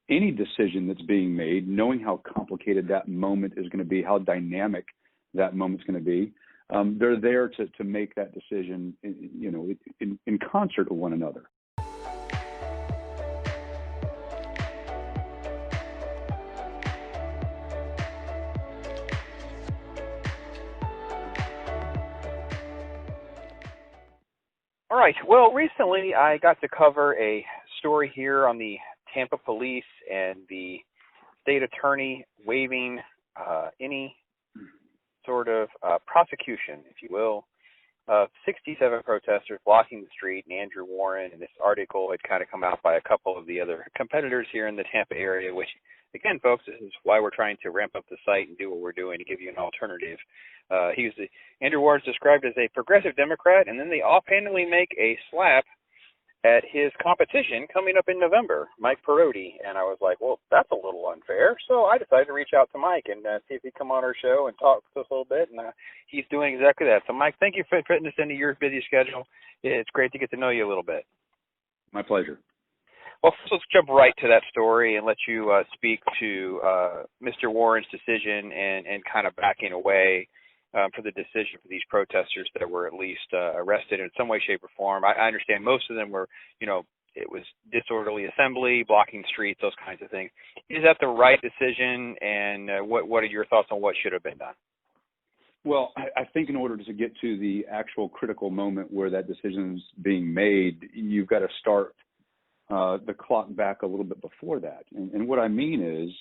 any decision that's being made, knowing how complicated that moment is going to be, how dynamic that moment's going to be. They're there to make that decision, in concert with one another. All right. Well, recently I got to cover a story here on the Tampa police and the state attorney waiving any sort of prosecution, if you will, of 67 protesters blocking the street. And Andrew Warren, and this article had kind of come out by a couple of the other competitors here in the Tampa area, which, again, folks, this is why we're trying to ramp up the site and do what we're doing to give you an alternative. Andrew Warren's described as a progressive Democrat, and then they offhandedly make a slap at his competition coming up in November, Mike Perotti. And I was like, well, that's a little unfair. So I decided to reach out to Mike and see if he'd come on our show and talk to us a little bit. And he's doing exactly that. So, Mike, thank you for fitting this into your busy schedule. It's great to get to know you a little bit. My pleasure. Well, first, let's jump right to that story and let you speak to Mr. Warren's decision and kind of backing away for the decision for these protesters that were at least arrested in some way, shape, or form. I understand most of them were, it was disorderly assembly, blocking streets, those kinds of things. Is that the right decision, and what are your thoughts on what should have been done? Well, I think in order to get to the actual critical moment where that decision is being made, you've got to start the clock back a little bit before that. And what I mean is,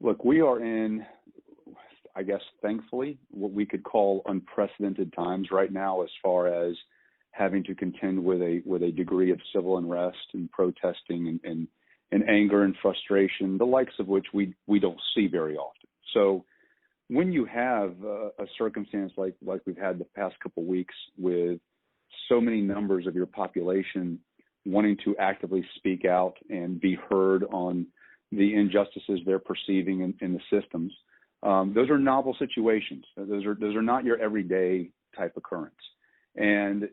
look, we are in, I guess, thankfully, what we could call unprecedented times right now as far as having to contend with a degree of civil unrest and protesting and anger and frustration, the likes of which we don't see very often. So when you have a circumstance like we've had the past couple of weeks with so many numbers of your population wanting to actively speak out and be heard on the injustices they're perceiving in the systems, those are novel situations. Those are not your everyday type occurrence. And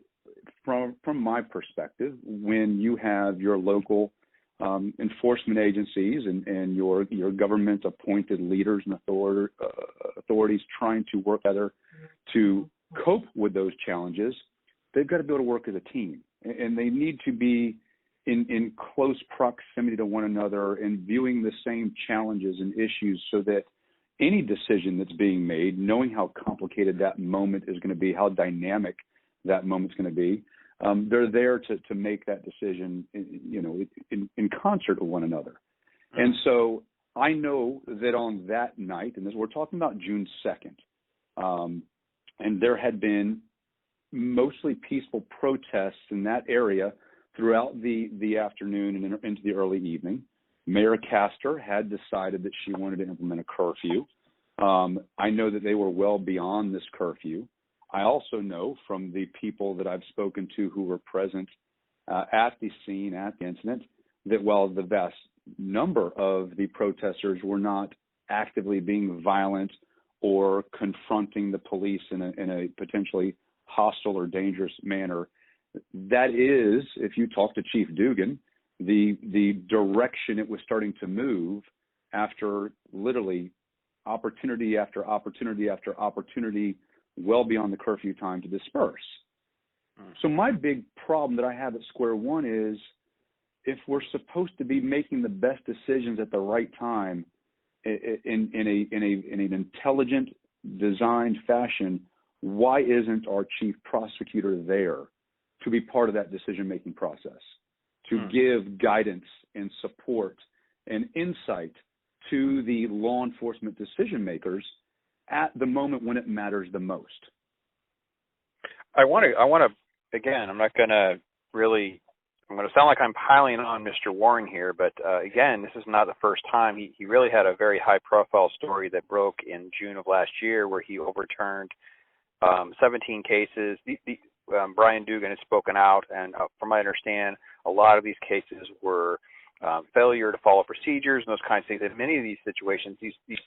from my perspective, when you have your local enforcement agencies and your government appointed leaders and authorities trying to work together to cope with those challenges, they've got to be able to work as a team, and they need to be in close proximity to one another and viewing the same challenges and issues, so that any decision that's being made, knowing how complicated that moment is going to be, how dynamic that moment's going to be, they're there to make that decision, in concert with one another. And so I know that on that night, and we're talking about June 2nd, and there had been mostly peaceful protests in that area throughout the afternoon and into the early evening. Mayor Castor had decided that she wanted to implement a curfew. I know that they were well beyond this curfew. I also know from the people that I've spoken to who were present at the scene, at the incident, that while the vast number of the protesters were not actively being violent or confronting the police in a potentially hostile or dangerous manner, that is, if you talk to Chief Dugan, the direction it was starting to move after literally opportunity after opportunity after opportunity well beyond the curfew time to disperse. So my big problem that I have at square one is, if we're supposed to be making the best decisions at the right time in an intelligent, designed fashion, why isn't our chief prosecutor there to be part of that decision-making process, to give guidance and support and insight to the law enforcement decision makers at the moment when it matters the most? I want to, again, I'm going to sound like I'm piling on Mr. Warren here, but again, this is not the first time. He really had a very high-profile story that broke in June of last year where he overturned 17 cases. Brian Dugan has spoken out, and from what I understand, a lot of these cases were failure to follow procedures and those kinds of things. In many of these situations,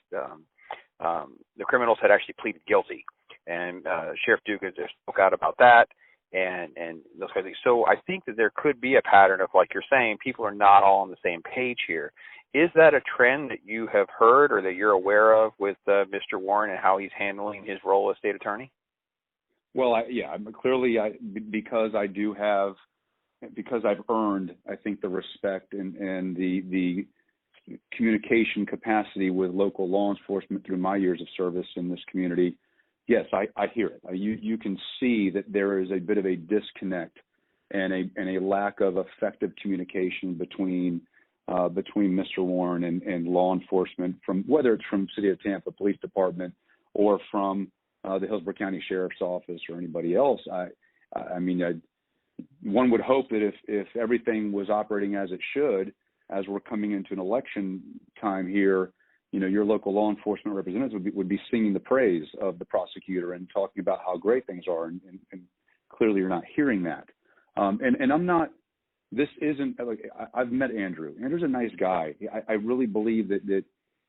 the criminals had actually pleaded guilty, and Sheriff Dugan just spoke out about that. and those kind of things. So I think that there could be a pattern of, like you're saying, people are not all on the same page here. Is that a trend that you have heard or that you're aware of with Mr. Warren and how he's handling his role as state attorney? Well, because I've earned, I think, the respect and the communication capacity with local law enforcement through my years of service in this community. Yes, I hear it. You can see that there is a bit of a disconnect and a lack of effective communication between Mr. Warren and law enforcement, from whether it's from City of Tampa Police Department or from the Hillsborough County Sheriff's Office or anybody else. One would hope that if everything was operating as it should, as we're coming into an election time here, your local law enforcement representatives would be singing the praise of the prosecutor and talking about how great things are, and clearly you're not hearing that. And I'm not. This isn't like I've met Andrew. Andrew's a nice guy. I really believe that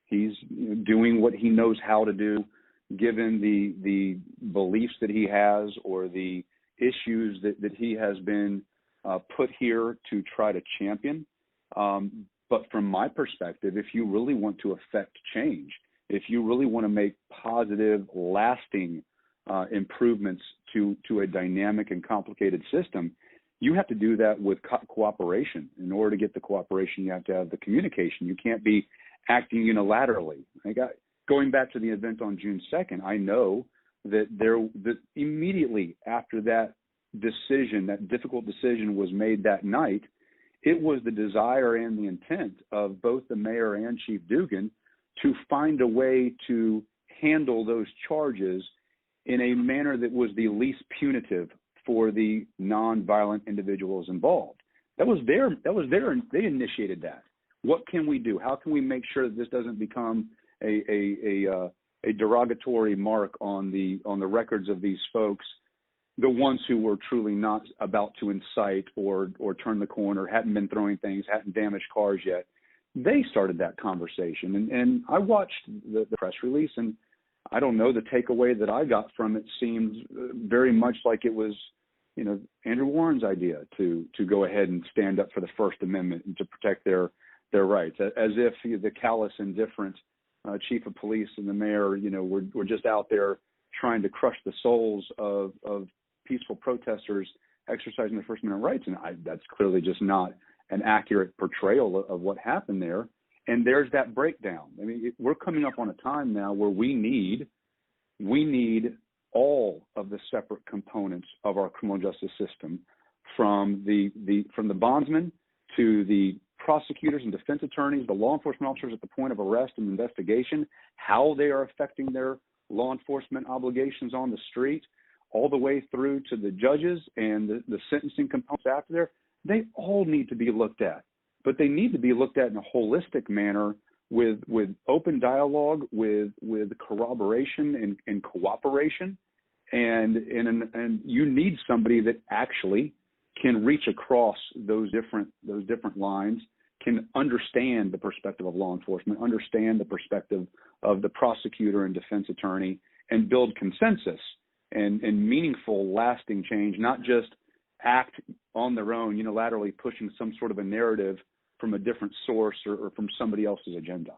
he's doing what he knows how to do, given the beliefs that he has or the issues that he has been put here to try to champion. But from my perspective, if you really want to affect change, if you really want to make positive, lasting improvements to a dynamic and complicated system, you have to do that with cooperation. In order to get the cooperation, you have to have the communication. You can't be acting unilaterally. Going back to the event on June 2nd, I know that immediately after that decision, that difficult decision was made that night, it was the desire and the intent of both the mayor and Chief Dugan to find a way to handle those charges in a manner that was the least punitive for the nonviolent individuals involved. That was their, they initiated that. What can we do? How can we make sure that this doesn't become a derogatory mark on the records of these folks, the ones who were truly not about to incite or turn the corner, hadn't been throwing things, hadn't damaged cars yet? They started that conversation. And I watched the press release, and I don't know, the takeaway that I got from it seemed very much like it was, Andrew Warren's idea to go ahead and stand up for the First Amendment and to protect their rights, as if the callous, indifferent chief of police and the mayor, were just out there trying to crush the souls of peaceful protesters exercising their First Amendment rights. And that's clearly just not an accurate portrayal of what happened there. And there's that breakdown. I mean, we're coming up on a time now where we need all of the separate components of our criminal justice system, from the bondsmen to the prosecutors and defense attorneys, the law enforcement officers at the point of arrest and investigation, how they are affecting their law enforcement obligations on the street, all the way through to the judges and the sentencing components after there. They all need to be looked at, but they need to be looked at in a holistic manner with open dialogue, with corroboration and cooperation. And you need somebody that actually can reach across those different lines, can understand the perspective of law enforcement, understand the perspective of the prosecutor and defense attorney, and build consensus and meaningful, lasting change, not just act on their own, unilaterally pushing some sort of a narrative from a different source or from somebody else's agenda.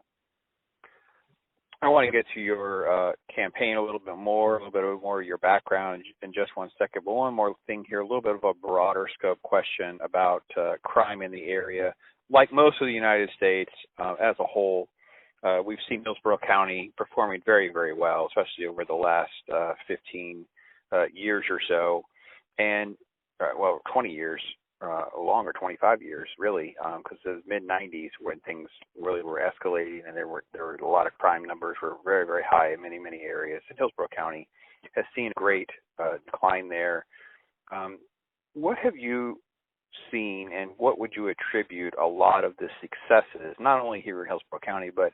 I want to get to your campaign a little bit more of your background in just one second. But one more thing here, a little bit of a broader scope question about crime in the area. Like most of the United States as a whole, we've seen Hillsborough County performing very, very well, especially over the last 15 years or so, and 20 years, longer, 25 years, really, because the mid-'90s when things really were escalating and there were a lot of crime numbers were very, very high in many, many areas. And Hillsborough County has seen a great decline there. What have you seen, and what would you attribute a lot of the successes, not only here in Hillsborough County, but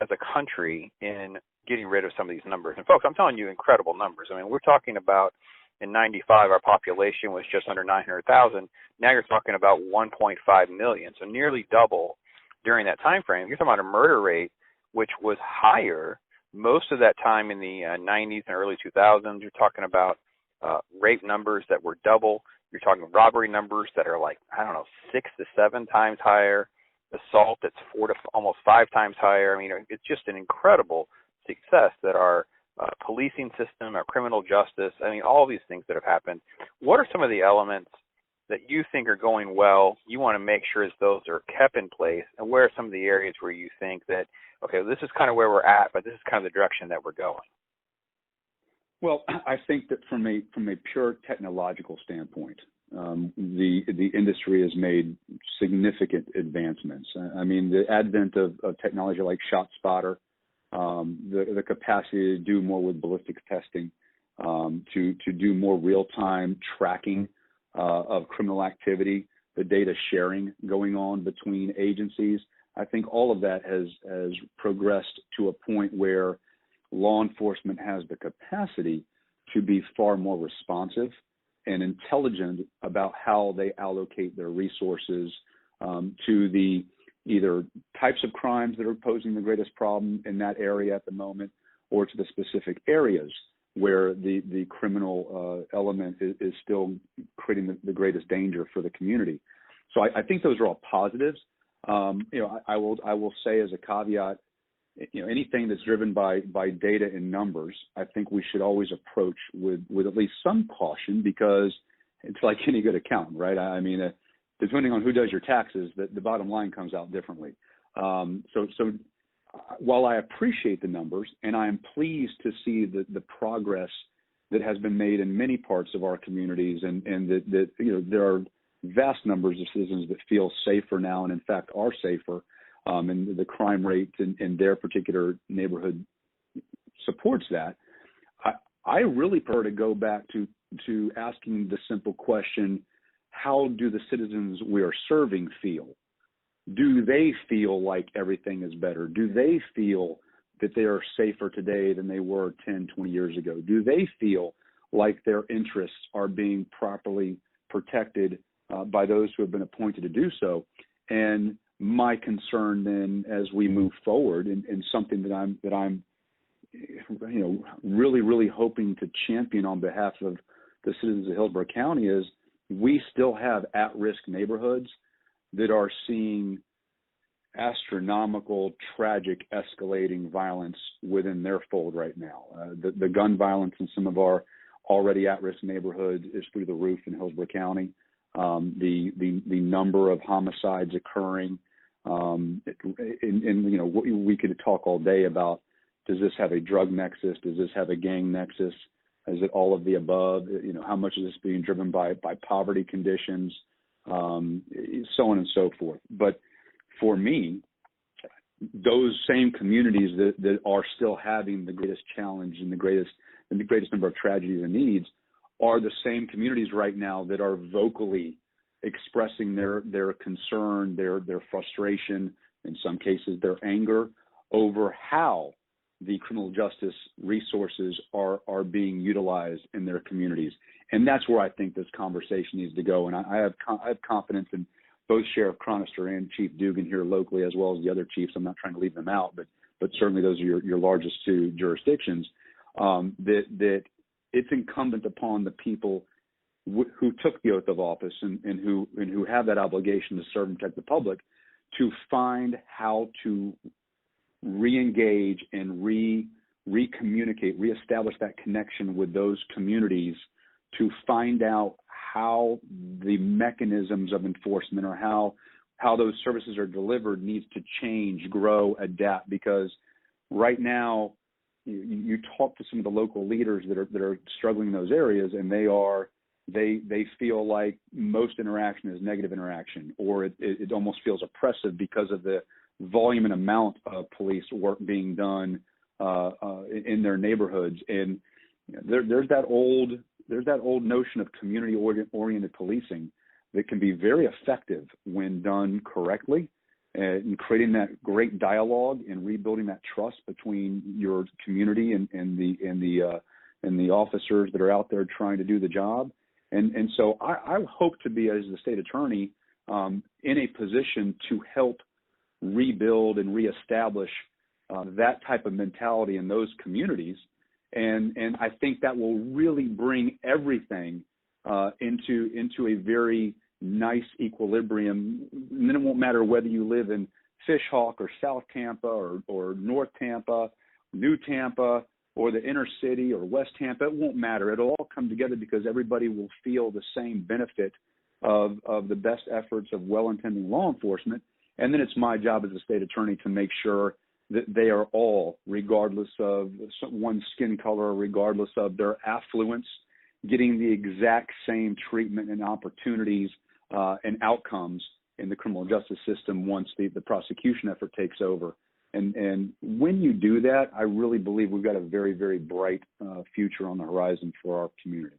as a country, in getting rid of some of these numbers? And folks, I'm telling you, incredible numbers. I mean, we're talking about in 95, our population was just under 900,000. Now you're talking about 1.5 million, so nearly double during that time frame. You're talking about a murder rate which was higher most of that time in the 90s and early 2000s. You're talking about rape numbers that were double. You're talking robbery numbers that are like, I don't know, 6 to 7 times higher. Assault that's 4 to almost 5 times higher. I mean, it's just an incredible success that our policing system, our criminal justice, I mean, all these things that have happened. What are some of the elements that you think are going well, you want to make sure that those are kept in place, and where are some of the areas where you think that, okay, this is kind of where we're at, but this is kind of the direction that we're going? Well, I think that from a pure technological standpoint, the industry has made significant advancements. I mean, the advent of technology like ShotSpotter, the capacity to do more with ballistics testing, to do more real-time tracking of criminal activity, the data sharing going on between agencies. I think all of that has progressed to a point where law enforcement has the capacity to be far more responsive and intelligent about how they allocate their resources to the either types of crimes that are posing the greatest problem in that area at the moment, or to the specific areas where the criminal element is still creating the greatest danger for the community. So I think those are all positives. I will say as a caveat, anything that's driven by data and numbers, I think we should always approach with at least some caution, because it's like any good accountant, right? I mean, depending on who does your taxes, the bottom line comes out differently. So while I appreciate the numbers, and I am pleased to see the progress that has been made in many parts of our communities, and that there are vast numbers of citizens that feel safer now, and in fact are safer, and the crime rate in their particular neighborhood supports that. I really prefer to go back to asking the simple question: how do the citizens we are serving feel? Do they feel like everything is better? Do they feel that they are safer today than they were 10, 20 years ago? Do they feel like their interests are being properly protected by those who have been appointed to do so? And my concern then, as we move forward, and something that I'm really hoping to champion on behalf of the citizens of Hillsborough County, is we still have at-risk neighborhoods that are seeing astronomical, tragic, escalating violence within their fold right now. The gun violence in some of our already at-risk neighborhoods is through the roof in Hillsborough County. The number of homicides occurring, we could talk all day about, does this have a drug nexus? Does this have a gang nexus? Is it all of the above? How much is this being driven by poverty conditions, so on and so forth. But for me, those same communities that are still having the greatest challenge and the greatest number of tragedies and needs are the same communities right now that are vocally expressing their concern, their frustration, in some cases their anger over how the criminal justice resources are being utilized in their communities. And that's where I think this conversation needs to go. And I have confidence in both Sheriff Chronister and Chief Dugan here locally, as well as the other chiefs. I'm not trying to leave them out, but certainly those are your largest two jurisdictions, that it's incumbent upon the people who took the oath of office and who have that obligation to serve and protect the public, to find how to re-engage and re-communicate, reestablish that connection with those communities, to find out how the mechanisms of enforcement, or how those services are delivered, needs to change, grow, adapt. Because right now, you talk to some of the local leaders that are struggling in those areas, and they feel like most interaction is negative interaction, or it almost feels oppressive because of the volume and amount of police work being done in their neighborhoods. And there's that old notion of community-oriented policing that can be very effective when done correctly, in creating that great dialogue and rebuilding that trust between your community and the officers that are out there trying to do the job. And so I hope to be, as the state attorney, in a position to help rebuild and reestablish that type of mentality in those communities, And I think that will really bring everything into a very nice equilibrium. And then it won't matter whether you live in Fishhawk or South Tampa or North Tampa, New Tampa, or the inner city or West Tampa. It won't matter. It'll all come together because everybody will feel the same benefit of the best efforts of well-intending law enforcement. And then it's my job as a state attorney to make sure that they are all, regardless of one's skin color, regardless of their affluence, getting the exact same treatment and opportunities and outcomes in the criminal justice system once the prosecution effort takes over. And when you do that, I really believe we've got a very, very bright future on the horizon for our community.